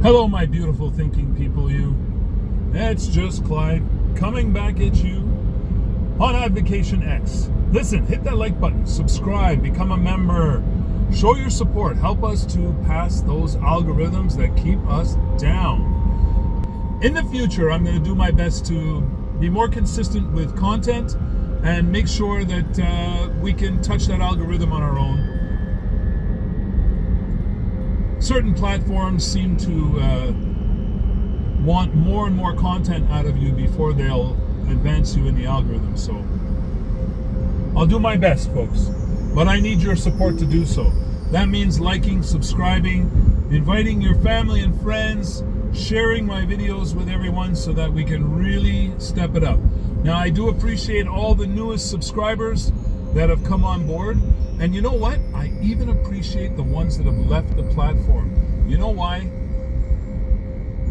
Hello, my beautiful thinking people, you. It's just Clyde coming back at you on Advocation X. Listen, hit that like button, subscribe, become a member, show your support, help us to pass those algorithms that keep us down. In the future, I'm going to do my best to be more consistent with content and make sure that we can touch that algorithm on our own. Certain platforms seem to want more and more content out of you before they'll advance you in the algorithm. So I'll do my best, folks, but I need your support to do so. That means liking, subscribing, inviting your family and friends, sharing my videos with everyone so that we can really step it up. Now, I do appreciate all the newest subscribers that have come on board. And you know what? I even appreciate the ones that have left the platform. You know why?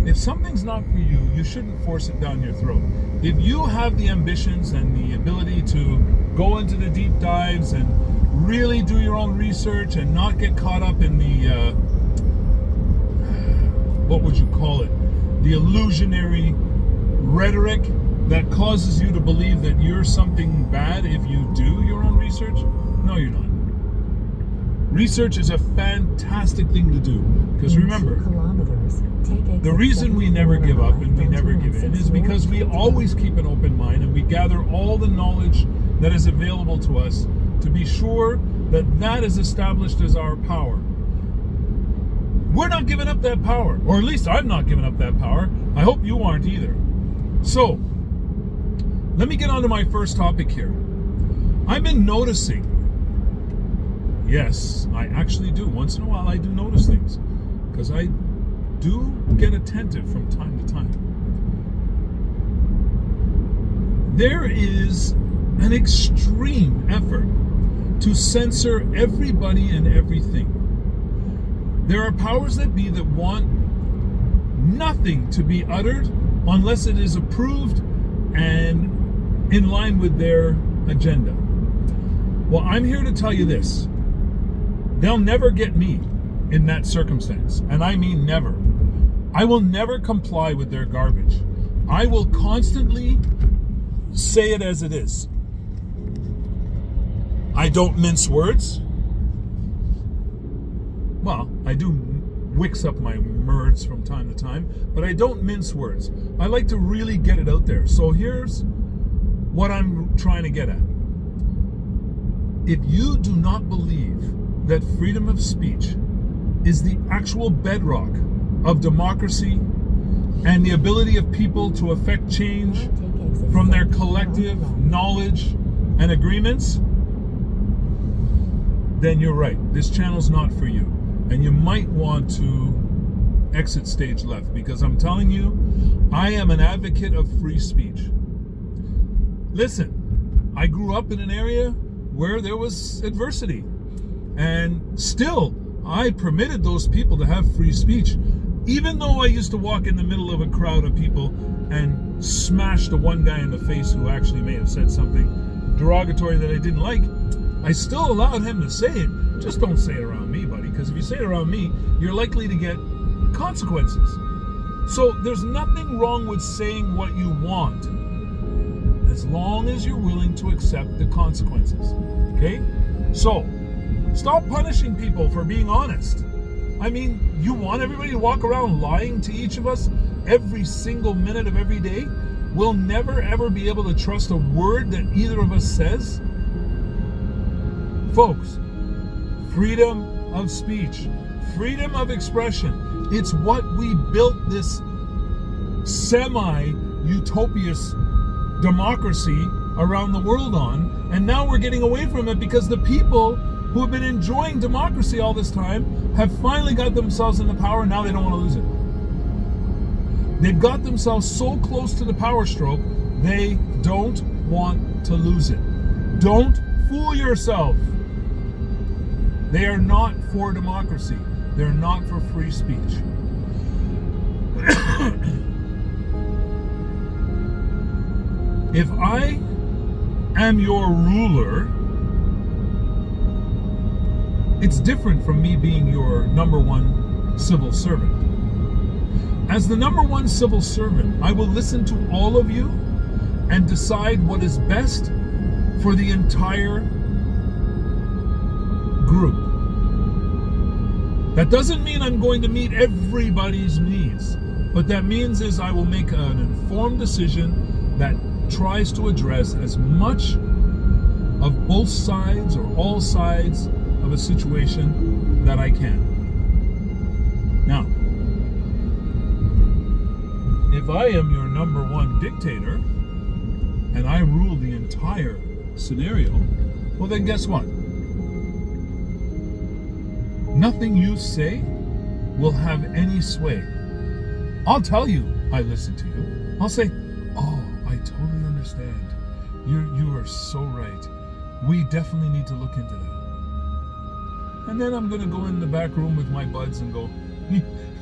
If something's not for you, you shouldn't force it down your throat. If you have the ambitions and the ability to go into the deep dives and really do your own research and not get caught up in the, what would you call it? The illusionary rhetoric that causes you to believe that you're something bad if you do your own research. No, you're not. Research is a fantastic thing to do, because remember, the reason we never give up and we never give in is because we always keep an open mind and we gather all the knowledge that is available to us to be sure that that is established as our power. We're not giving up that power, or at least I'm not giving up that power. I hope you aren't either. So, let me get on to my first topic here. I've been noticing, yes, I actually do. Once in a while, I do notice things, because I do get attentive from time to time. There is an extreme effort to censor everybody and everything. There are powers that be that want nothing to be uttered unless it is approved and in line with their agenda. Well, I'm here to tell you this. They'll never get me in that circumstance. And I mean never. I will never comply with their garbage. I will constantly say it as it is. I don't mince words. Well, I do wix up my words from time to time, but I don't mince words. I like to really get it out there. So here's what I'm trying to get at. If you do not believe that freedom of speech is the actual bedrock of democracy and the ability of people to affect change from their collective knowledge and agreements, then you're right. This channel's not for you. And you might want to exit stage left, because I'm telling you, I am an advocate of free speech. Listen, I grew up in an area where there was adversity. And still, I permitted those people to have free speech. Even though I used to walk in the middle of a crowd of people and smash the one guy in the face who actually may have said something derogatory that I didn't like, I still allowed him to say it. Just don't say it around me, buddy, because if you say it around me, you're likely to get consequences. So there's nothing wrong with saying what you want, as long as you're willing to accept the consequences. Okay? So, stop punishing people for being honest. I mean, you want everybody to walk around lying to each of us every single minute of every day? We'll never ever be able to trust a word that either of us says? Folks, freedom of speech, freedom of expression, it's what we built this semi-utopious democracy around the world on, and now we're getting away from it because the people who have been enjoying democracy all this time have finally got themselves into power, and now they don't want to lose it. They've got themselves so close to the power stroke, they don't want to lose it. Don't fool yourself. They are not for democracy. They're not for free speech. If I am your ruler, it's different from me being your number one civil servant. As the number one civil servant, I will listen to all of you and decide what is best for the entire group. That doesn't mean I'm going to meet everybody's needs. What that means is I will make an informed decision that tries to address as much of both sides or all sides of a situation that I can. Now, if I am your number one dictator and I rule the entire scenario, well then guess what? Nothing you say will have any sway. I'll tell you I listen to you. I'll say, oh, I totally understand. You are so right. We definitely need to look into that. And then I'm going to go in the back room with my buds and go,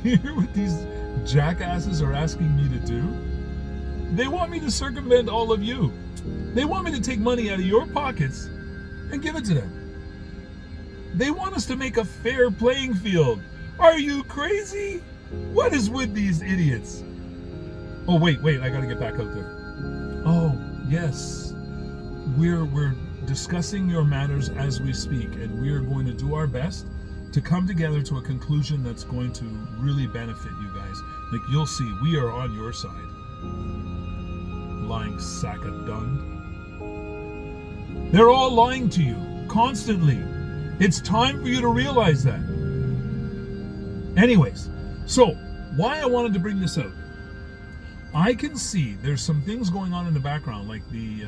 you hear what these jackasses are asking me to do? They want me to circumvent all of you. They want me to take money out of your pockets and give it to them. They want us to make a fair playing field. Are you crazy? What is with these idiots? Oh, wait, I gotta get back out there. Oh, yes. We're discussing your matters as we speak, and we are going to do our best to come together to a conclusion that's going to really benefit you guys. Like, you'll see, we are on your side. Lying sack of dung. They're all lying to you, constantly. It's time for you to realize that. Anyways, so, why I wanted to bring this out. I can see there's some things going on in the background, like the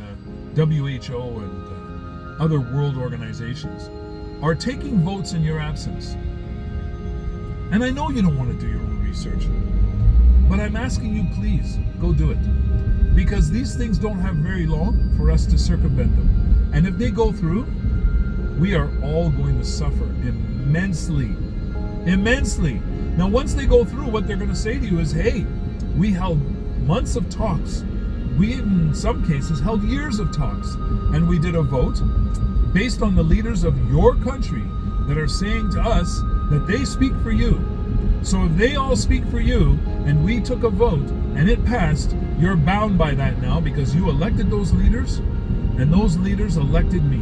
WHO and other world organizations are taking votes in your absence. And I know you don't want to do your own research, but I'm asking you, please, go do it. Because these things don't have very long for us to circumvent them. And if they go through, we are all going to suffer immensely. Immensely. Now, once they go through, what they're going to say to you is, hey, we held months of talks. We, in some cases, held years of talks. And we did a vote based on the leaders of your country that are saying to us that they speak for you. So if they all speak for you, and we took a vote, and it passed, you're bound by that now because you elected those leaders, and those leaders elected me.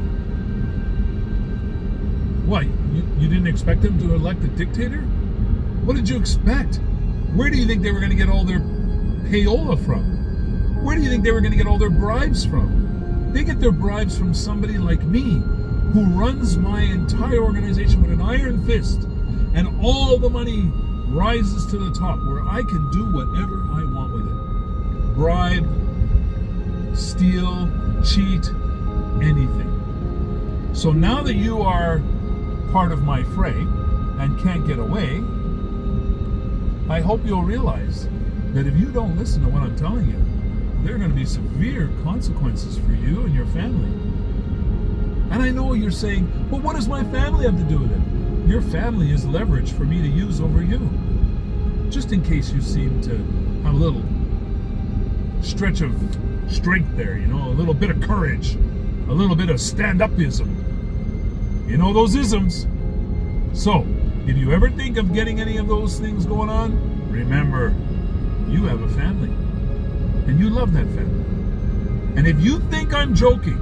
What, you didn't expect them to elect a dictator? What did you expect? Where do you think they were going to get all their payola from? Where do you think they were going to get all their bribes from? They get their bribes from somebody like me, who runs my entire organization with an iron fist, and all the money rises to the top where I can do whatever I want with it. Bribe, steal, cheat, anything. So now that you are part of my fray and can't get away, I hope you'll realize that if you don't listen to what I'm telling you, there are going to be severe consequences for you and your family. And I know you're saying, well, what does my family have to do with it? Your family is leverage for me to use over you. Just in case you seem to have a little stretch of strength there, you know, a little bit of courage, a little bit of stand-upism. You know those isms. So, if you ever think of getting any of those things going on, remember, you have a family. And you love that family. And if you think I'm joking,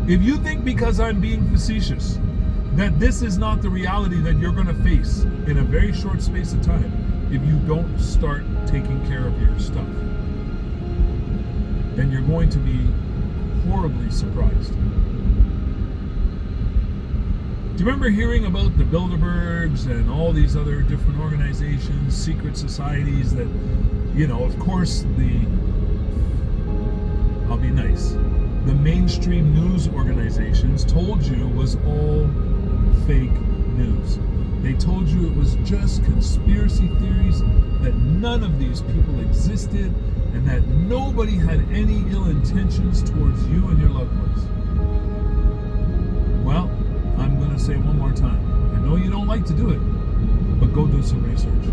if you think because I'm being facetious, that this is not the reality that you're going to face in a very short space of time, if you don't start taking care of your stuff, then you're going to be horribly surprised. Do you remember hearing about the Bilderbergs and all these other different organizations, secret societies that, you know, of course, I'll be nice, the mainstream news organizations told you was all fake news. They told you it was just conspiracy theories, that none of these people existed, and that nobody had any ill intentions towards you and your loved ones. Well, I'm going to say one more time. I know you don't like to do it, but go do some research.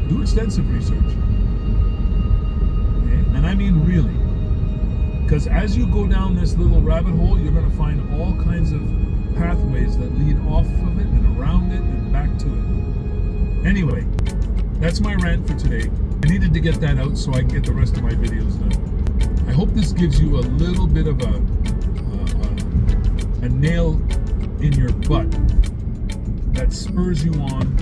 Do extensive research. Okay? And I mean really. Because as you go down this little rabbit hole, you're going to find all kinds of pathways that lead off of it and around it and back to it. Anyway, that's my rant for today. I needed to get that out so I can get the rest of my videos done. I hope this gives you a little bit of a nail in your butt that spurs you on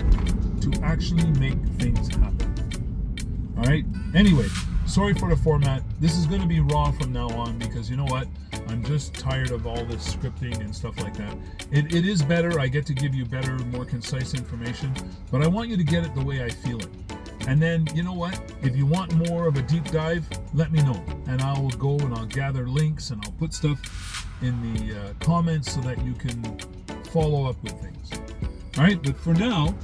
to actually make things happen. All right? Anyway, sorry for the format. This is going to be raw from now on because you know what? I'm just tired of all this scripting and stuff like that. It is better. I get to give you better, more concise information, but I want you to get it the way I feel it. And then, you know what? If you want more of a deep dive, let me know. And I will go and I'll gather links and I'll put stuff in the comments so that you can follow up with things. All right, but for now,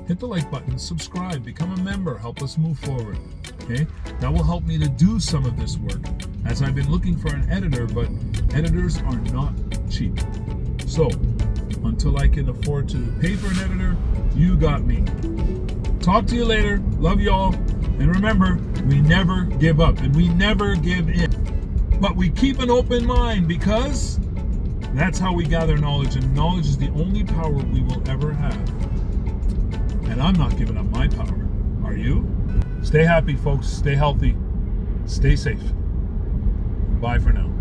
hit the like button, subscribe, become a member, help us move forward. Okay, that will help me to do some of this work, as I've been looking for an editor, but editors are not cheap. So until I can afford to pay for an editor, you got me. Talk to you later. Love y'all. And remember, we never give up and we never give in. But we keep an open mind because that's how we gather knowledge. And knowledge is the only power we will ever have. And I'm not giving up my power. Are you? Stay happy, folks. Stay healthy. Stay safe. Bye for now.